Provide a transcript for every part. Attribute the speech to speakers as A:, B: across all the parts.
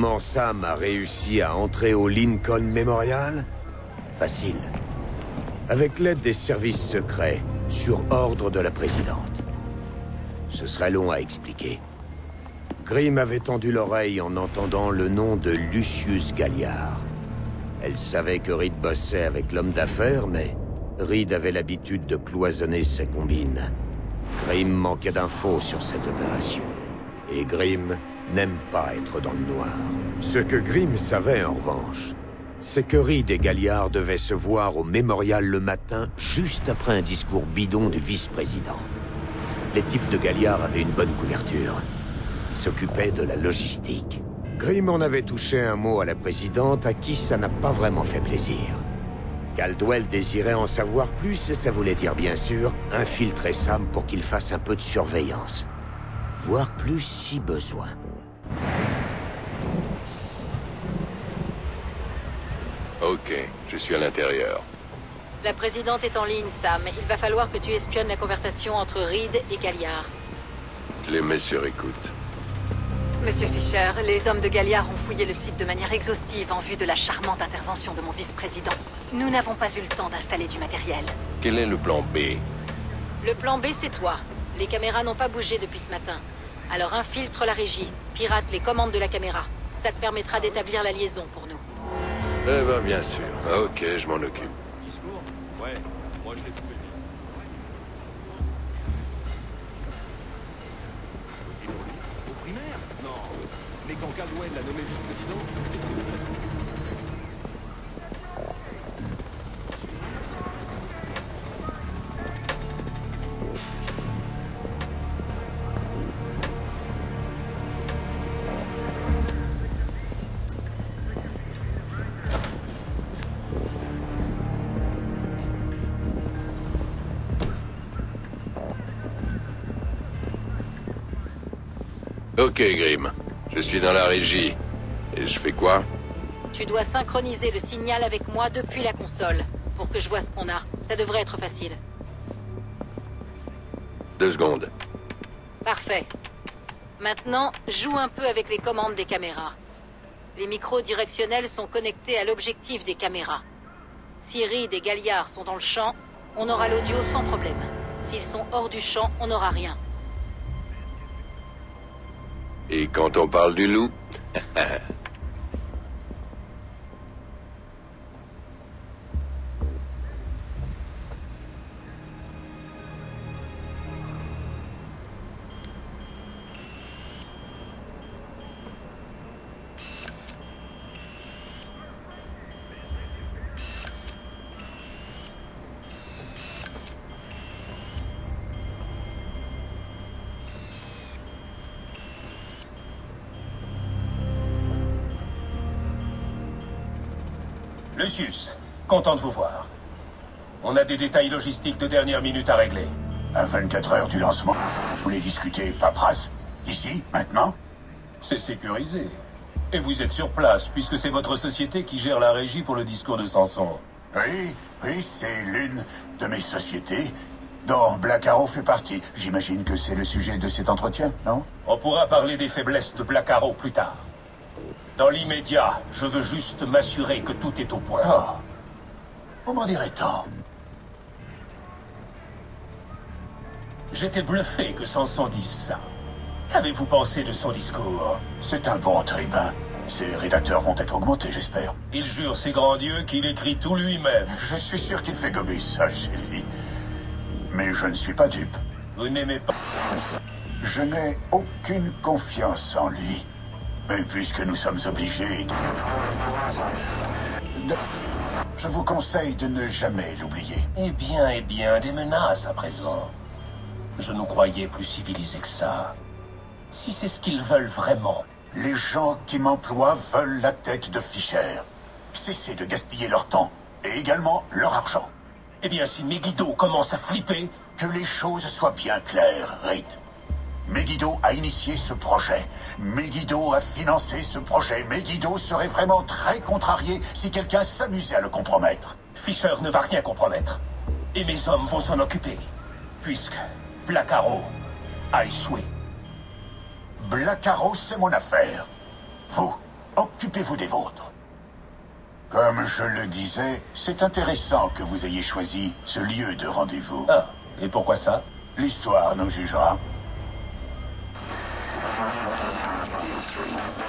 A: Comment Sam a réussi à entrer au Lincoln Memorial? Facile. Avec l'aide des services secrets, sur ordre de la présidente. Ce serait long à expliquer. Grimm avait tendu l'oreille en entendant le nom de Lucius Galliard. Elle savait que Reed bossait avec l'homme d'affaires, mais Reed avait l'habitude de cloisonner ses combines. Grimm manquait d'infos sur cette opération. Et Grimm n'aime pas être dans le noir. Ce que Grimm savait, en revanche, c'est que Reed et Galliard devaient se voir au mémorial le matin, juste après un discours bidon du vice-président. Les types de Galliard avaient une bonne couverture. Ils s'occupaient de la logistique. Grimm en avait touché un mot à la présidente, à qui ça n'a pas vraiment fait plaisir. Caldwell désirait en savoir plus, et ça voulait dire, bien sûr, infiltrer Sam pour qu'il fasse un peu de surveillance. Voire plus si besoin.
B: Ok, je suis à l'intérieur.
C: La présidente est en ligne, Sam. Il va falloir que tu espionnes la conversation entre Reed et Galliard.
B: Les messieurs écoutent.
C: Monsieur Fisher, les hommes de Galliard ont fouillé le site de manière exhaustive en vue de la charmante intervention de mon vice-président. Nous n'avons pas eu le temps d'installer du matériel.
B: Quel est le plan B?
C: Le plan B, c'est toi. Les caméras n'ont pas bougé depuis ce matin. Alors infiltre la régie, pirate les commandes de la caméra. Ça te permettra d'établir la liaison pour nous.
B: Eh ben, bien sûr. Ok, je m'en occupe.
D: Ouais, moi je l'ai trouvé. Au primaire? Non. Mais quand Caldwell l'a nommé vice-président, c'était pas fait de la faute.
B: Ok, Grimm. Je suis dans la régie. Et je fais quoi?
C: Tu dois synchroniser le signal avec moi depuis la console, pour que je vois ce qu'on a. Ça devrait être facile.
B: 2 secondes.
C: Parfait. Maintenant, joue un peu avec les commandes des caméras. Les micros directionnels sont connectés à l'objectif des caméras. Si Reed et Galliard sont dans le champ, on aura l'audio sans problème. S'ils sont hors du champ, on n'aura rien.
B: Et quand on parle du loup?
E: Lucius, content de vous voir. On a des détails logistiques de dernière minute à régler.
F: À 24 heures du lancement, vous voulez discuter paperasse? Ici, maintenant?
E: C'est sécurisé. Et vous êtes sur place, puisque c'est votre société qui gère la régie pour le discours de Samson.
F: Oui, c'est l'une de mes sociétés dont Black Arrow fait partie. J'imagine que c'est le sujet de cet entretien, non?
E: On pourra parler des faiblesses de Black Arrow plus tard. Dans l'immédiat, je veux juste m'assurer que tout est au point.
F: Oh, vous m'en direz tant.
E: J'étais bluffé que Samson dise ça. Qu'avez-vous pensé de son discours?
F: C'est un bon tribun. Ses rédacteurs vont être augmentés, j'espère.
E: Il jure ses grands dieux qu'il écrit tout lui-même.
F: Je suis sûr qu'il fait gober ça chez lui. Mais je ne suis pas dupe.
E: Vous n'aimez pas...
F: Je n'ai aucune confiance en lui. Mais puisque nous sommes obligés... Je vous conseille de ne jamais l'oublier.
E: Eh bien, des menaces à présent. Je nous croyais plus civilisés que ça. Si c'est ce qu'ils veulent vraiment...
F: Les gens qui m'emploient veulent la tête de Fisher. Cessez de gaspiller leur temps, et également leur argent.
E: Eh bien, si Megiddo commence à flipper...
F: Que les choses soient bien claires, Reed. Megiddo a initié ce projet. Megiddo a financé ce projet. Megiddo serait vraiment très contrarié si quelqu'un s'amusait à le compromettre.
E: Fisher ne va rien compromettre. Et mes hommes vont s'en occuper. Puisque Black Arrow a échoué.
F: Black Arrow, c'est mon affaire. Vous, Occupez-vous des vôtres. Comme je le disais, c'est intéressant que vous ayez choisi ce lieu de rendez-vous.
E: Ah, et pourquoi ça?
F: L'histoire nous jugera.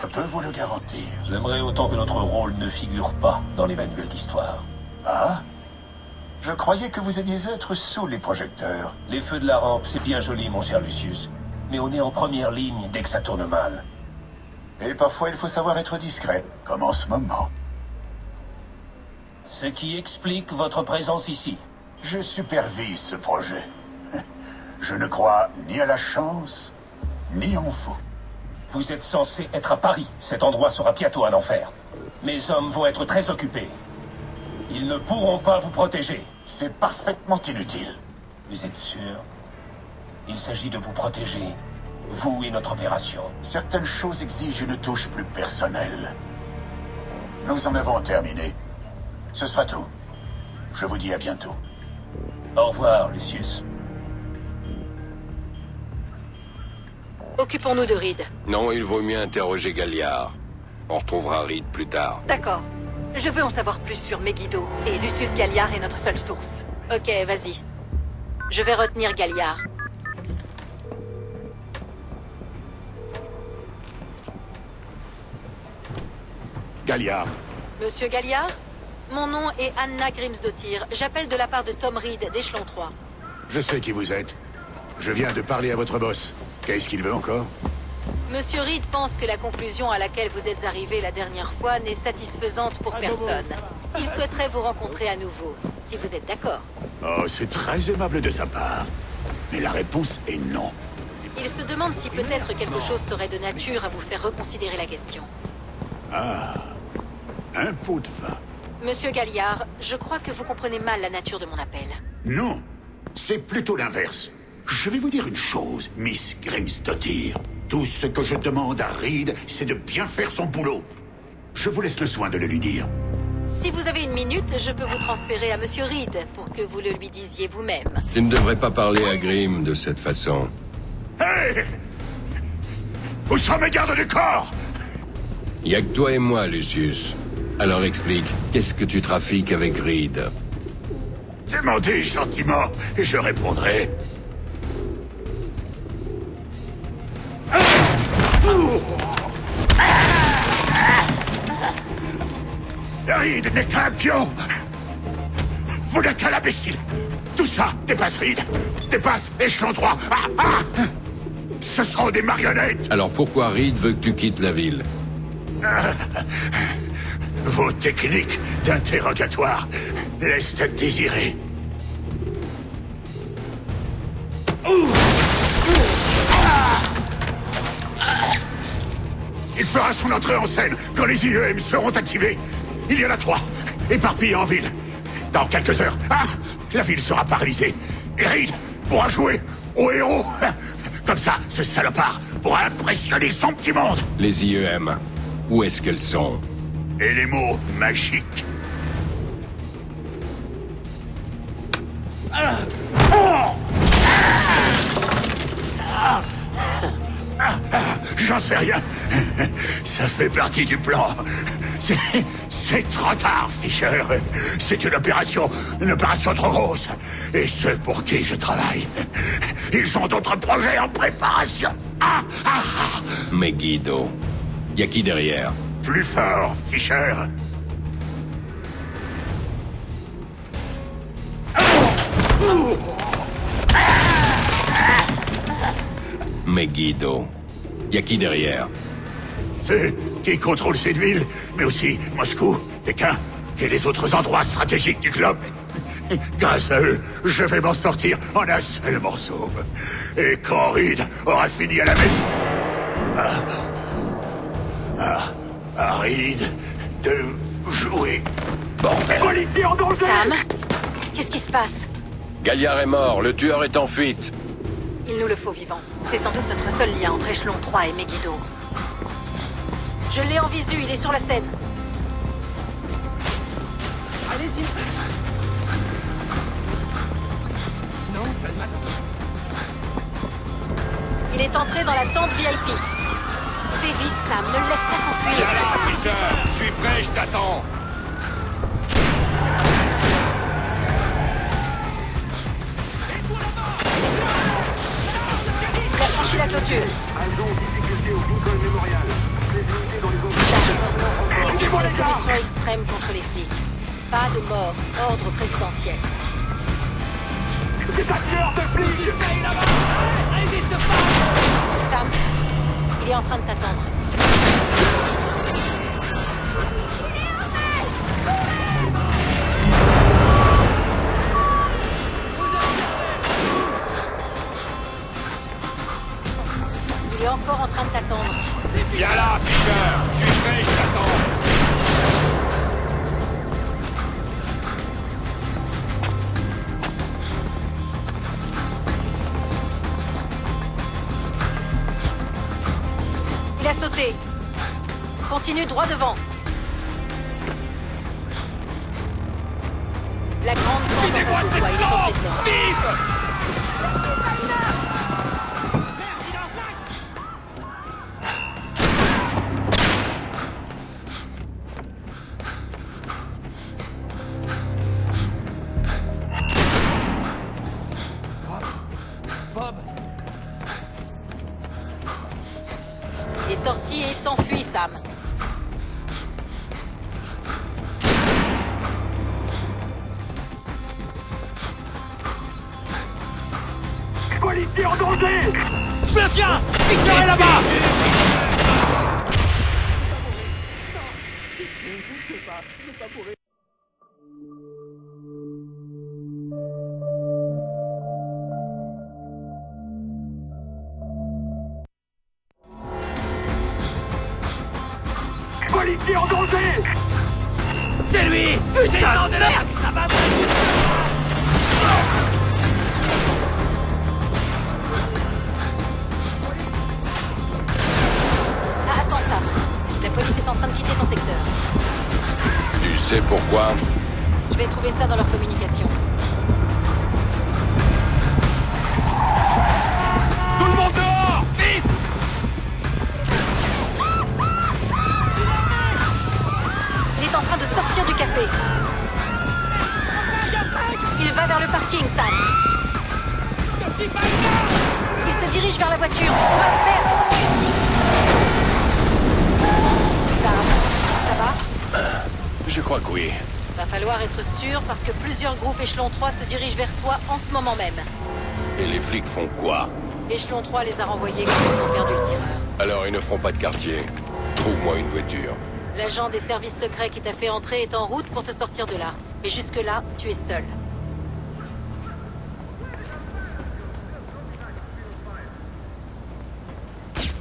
F: Je peux vous le garantir.
E: J'aimerais autant que notre rôle ne figure pas dans les manuels d'histoire.
F: Ah? Je croyais que vous aimiez être sous les projecteurs.
E: Les feux de la rampe, c'est bien joli, mon cher Lucius. Mais on est en première ligne dès que ça tourne mal.
F: Et parfois, il faut savoir être discret, comme en ce moment.
E: Ce qui explique votre présence ici.
F: Je supervise ce projet. Je ne crois ni à la chance, ni en vous.
E: Vous êtes censé être à Paris. Cet endroit sera bientôt un enfer. Mes hommes vont être très occupés. Ils ne pourront pas vous protéger.
F: C'est parfaitement inutile.
E: Vous êtes sûr? Il s'agit de vous protéger, vous et notre opération.
F: Certaines choses exigent une touche plus personnelle. Nous en avons terminé. Ce sera tout. Je vous dis à bientôt.
E: Au revoir, Lucius.
C: Occupons-nous de Reed.
B: Non, il vaut mieux interroger Galliard. On retrouvera Reed plus tard.
G: D'accord. Je veux en savoir plus sur Megiddo, et Lucius Galliard est notre seule source.
C: Ok, vas-y. Je vais retenir Galliard.
D: Galliard.
C: Monsieur Galliard? Mon nom est Anna Grimsdottir. J'appelle de la part de Tom Reed, d'Échelon 3.
D: Je sais qui vous êtes. Je viens de parler à votre boss. Qu'est-ce qu'il veut encore?
C: Monsieur Reed pense que la conclusion à laquelle vous êtes arrivé la dernière fois n'est satisfaisante pour personne. Il souhaiterait vous rencontrer à nouveau, si vous êtes d'accord.
D: Oh, c'est très aimable de sa part. Mais la réponse est non.
C: Il se demande si peut-être quelque chose serait de nature à vous faire reconsidérer la question.
D: Ah, un pot de vin.
C: Monsieur Galliard, je crois que vous comprenez mal la nature de mon appel.
D: Non, c'est plutôt l'inverse. Je vais vous dire une chose, Miss Grimsdottir. Tout ce que je demande à Reed, c'est de bien faire son boulot. Je vous laisse le soin de le lui dire.
C: Si vous avez une minute, je peux vous transférer à Monsieur Reed pour que vous le lui disiez vous-même.
B: Tu ne devrais pas parler à Grim de cette façon.
D: Hey! Où sont mes gardes du corps?
B: Y a que toi et moi, Lucius. Alors explique, qu'est-ce que tu trafiques avec Reed?
D: Demandez gentiment, et je répondrai. Reed n'est qu'un pion. Vous n'êtes qu'un imbécile. Tout ça dépasse Reed, dépasse Échelon 3. Ce sont des marionnettes.
B: Alors pourquoi Reed veut que tu quittes la ville?
D: Vos techniques d'interrogatoire laissent à désirer. Il fera son entrée en scène quand les IEM seront activés. Il y en a 3, éparpillés en ville. Dans quelques heures, la ville sera paralysée. Et Reed pourra jouer au héros. Comme ça, ce salopard pourra impressionner son petit monde.
B: Les IEM, où est-ce qu'elles sont?
D: Et les mots magiques. J'en sais rien. Ça fait partie du plan. C'est trop tard, Fisher. C'est une opération trop grosse. Et ceux pour qui je travaille, ils ont d'autres projets en préparation.
B: Megiddo. Y a qui derrière?
D: Plus fort, Fisher.
B: Megiddo. Y a qui derrière?
D: Ceux qui contrôlent cette ville, mais aussi Moscou, Pékin et les autres endroits stratégiques du globe. Grâce à eux, je vais m'en sortir en un seul morceau. Et quand Reed aura fini à la maison... à Reed de jouer. Bordel.
C: Sam, qu'est-ce qui se passe?
B: Galliard est mort, le tueur est en fuite.
G: Il nous le faut vivant. C'est sans doute notre seul lien entre Échelon 3 et Megiddo.
C: Je l'ai en visu, il est sur la scène.
G: Allez-y. Non,
C: Il est entré dans la tente VIP. Fais vite, Sam, ne le laisse pas s'enfuir.
B: Viens là, Peter. Je suis prêt, je t'attends.
C: Il a franchi la clôture. Évite les solutions extrêmes contre les flics. Pas de mort, ordre présidentiel. Sam, il est en train de t'attendre. Il est encore en train de t'attendre.
B: Viens là, Fisher. Je suis prêt, je t'attends.
C: Il a sauté. Continue droit devant. La grande porte en face de toi, il est entré dedans. Il est sorti et il s'enfuit, Sam.
D: Qualité en danger!
H: Je le tiens! Fisher est là-bas!
D: Qualité en danger!
H: C'est lui! Putain de merde! Ça va
C: Ah, attends, Sam. La police est en train de quitter ton secteur.
B: Tu sais pourquoi?
C: Je vais trouver ça dans leur communication.
H: Tout le monde dehors! Vite!
C: Il est en train de sortir du café. Il va vers le parking, Sam. Il se dirige vers la voiture. On va le faire. Sam, ça va?
B: Je crois que oui.
C: Va falloir être sûr parce que plusieurs groupes échelon 3 se dirigent vers toi en ce moment même.
B: Et les flics font quoi?
C: Échelon 3 les a renvoyés quand ils ont perdu le tireur.
B: Alors ils ne feront pas de quartier. Trouve-moi une voiture.
C: L'agent des services secrets qui t'a fait entrer est en route pour te sortir de là. Et jusque-là, tu es seul.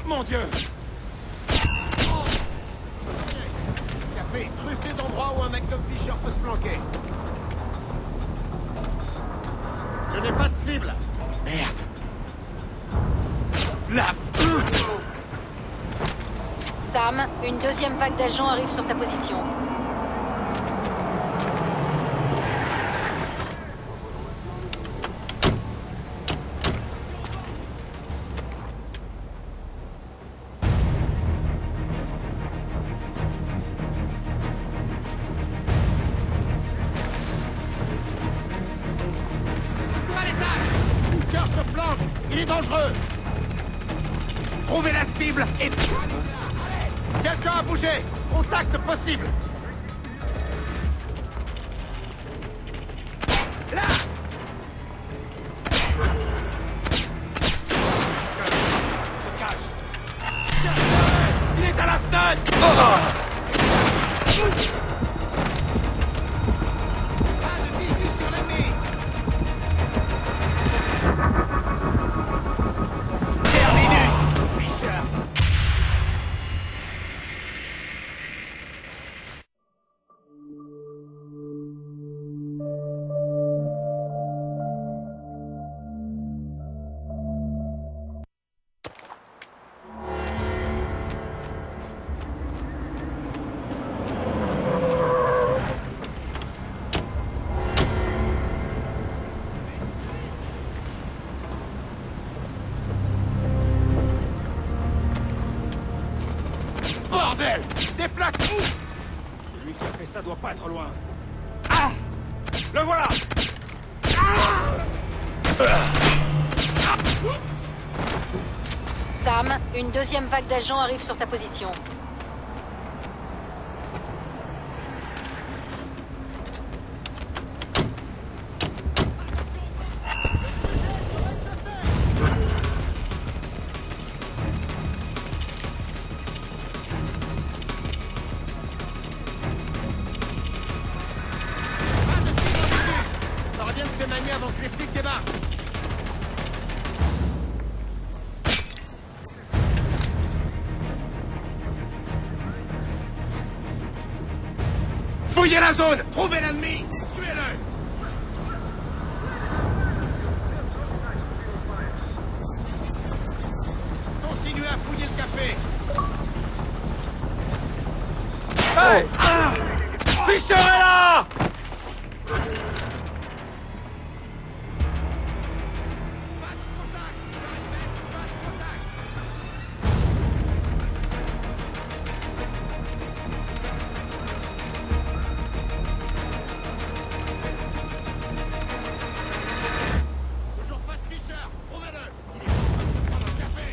H: Mon Dieu!
I: Café truffé d'endroits où un mec comme Fisher peut se planquer. Je n'ai pas de cible.
H: Merde! La...
C: Sam, une deuxième vague d'agents arrive sur ta position.
I: À l'étage. Butcher se planque. Il est dangereux. Trouvez la cible et... Quelqu'un a bougé. Contact possible. Là.
H: Se cache! Il est à la fenêtre!
I: Pas de visu sur l'ennemi.
H: Terminus! Fisher!
I: bordel! Des plaques!
H: Celui qui a fait ça doit pas être loin. Le voilà!
C: Sam, une deuxième vague d'agents arrive sur ta position.
I: Ça revient de ses manières avant que les flics débarquent. Fouillez la zone! Trouvez l'ennemi! Tuez-le! Continuez à fouiller le café!
H: Hey! Fisher est là!
I: Toujours pas de Fisher! Trouvez-le! Il est en train de prendre un café!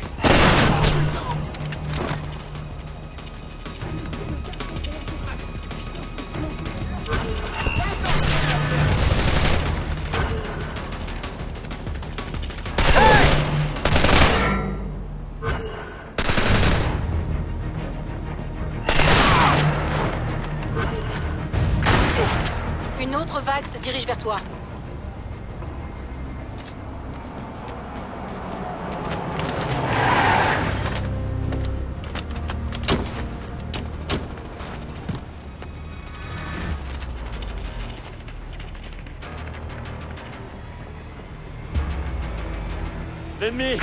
C: Une autre vague se dirige vers toi.
H: L'ennemi!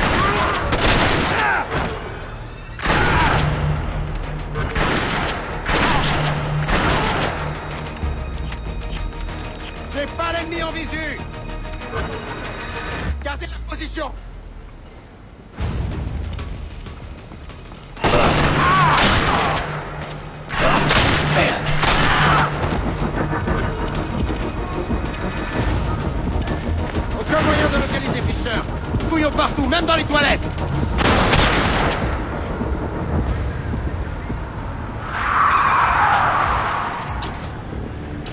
I: J'ai pas l'ennemi en visu! Gardez la position! Aucun moyen de localiser Fisher! Fouillons partout, même dans les toilettes!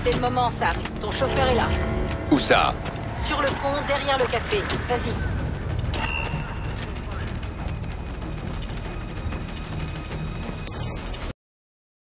C: C'est le moment, Sam. Ton chauffeur est là.
B: Où ça?
C: Sur le pont, derrière le café. Vas-y.